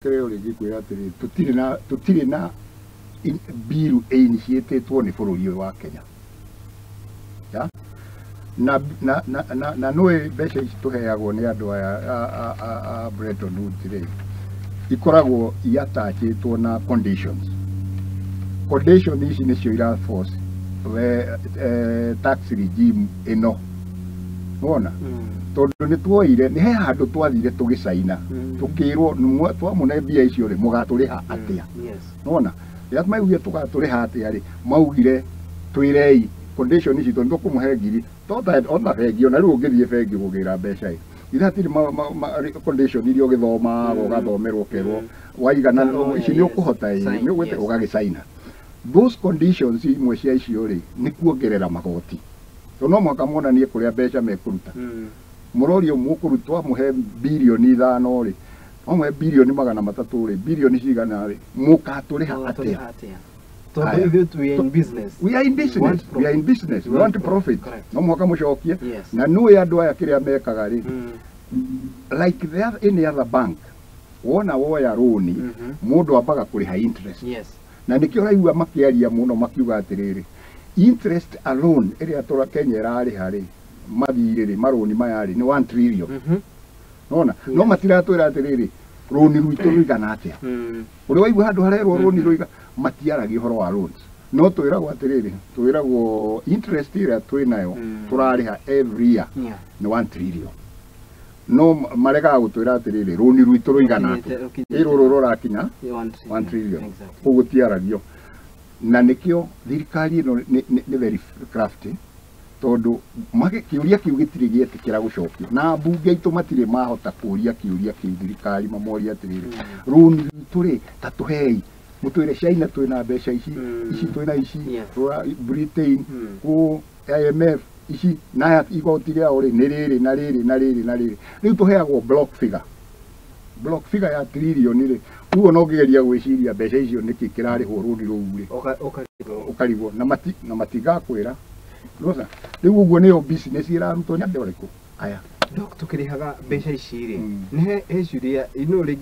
Creo rĩngĩ kwĩra atĩrĩ tũtirĩ na bill initiated nĩ bũrũri ũyũ wa Kenya. Na nũĩ mbeca ici tũheagwo nĩ andũ aya a Bretton Woods rĩ ikoragwo iatachĩtwo na conditions. Conditions ici nĩcio iraforce tax regime ĩno. Wona? Tondũ nĩ tuoire nĩ he handũ twathire tũgĩcaina tũkĩrwo twamũne mbia icio rĩ mũgatũrĩha atĩa. Wona? Rĩrĩa maugire tũgatũrĩha atĩa rĩ maugire twĩrei condition ici tondũ tũkũmũhe ngiri ona bengi ona rĩu ũngĩthiĩ bengi gũgĩra mbeca ĩ itha hatirĩ condition iria ũgĩthoma ũgathomerwo ũkerwo waigana ici nĩ ũkũhota ĩ nĩ ũgwĩte ũgagĩcaina. Those conditions imwe cia icio rĩ nĩ kuongerera magoti. Tondũ no mũhaka muonanie kũrĩa mbeca mekũruta. Mũrorio mũkũrutwo mũhe bilioni 5 rĩ omwe bilioni 300 rĩ bilioni cigana rĩ mũkatũrĩha atĩa. We are in business. We are in business. We are in business. We want to profit. No mũhaka mũcokie. Na nũĩ andũ aya kĩrĩa mekaga rĩ like any other bank wona woya rũni mũndũ ambaga kũrĩha interest. Na nĩkĩo ũraigua makĩaria mũno makiuga atĩrĩrĩ interest alone ĩrĩa tũra Kenya ĩrarĩha rĩ mathirĩ rĩ marũni maya rĩ nĩ 1 trillion. Nona no matiratwĩra atĩrĩrĩ rũni rwitũ rũigana atĩa. Ũrĩ waigua handũ harerwo rũni rũiga matiaragia ũhoro wa loans. No twĩragwo atĩrĩrĩ twĩragwo interest ĩrĩa twĩnayo tũrarĩha every year nĩ 1 trillion. No maregaga gũtwĩra atĩrĩrĩ rũni rwitũ rũigana atĩa. Rũrũ rũrakinya 1 trillion. Ũguo tiaragio. Na nĩkĩo thirikari ĩno nĩ very crafty tondũ kĩũria kĩu gĩtirĩ gĩetĩkĩra gũcokio na mbunge itũ matirĩ mahota kũria kĩũria kĩu thirikari mamoria atĩrĩrĩ rũni rwitũ rĩ ta tũhei mũtwĩre China twĩna mbeca ici twĩna ici Britain kũ IMF ici na igoti rĩao rĩ nĩ rĩrĩ na rĩrĩ na rĩrĩ na rĩrĩ rĩu tũheagwo block figure ya trillion rĩ uguo no ngĩgeria gwĩciria mbeca icio nĩkĩ kĩrarĩhwo rũni rũu rĩ ũkarigwo na matigakwĩra rosa rĩu uguo nĩyo business ĩrarutwo nĩ andũ arĩkũ aya Doc tukĩrĩhaga mbeca ici rĩ nĩ he ciũria ino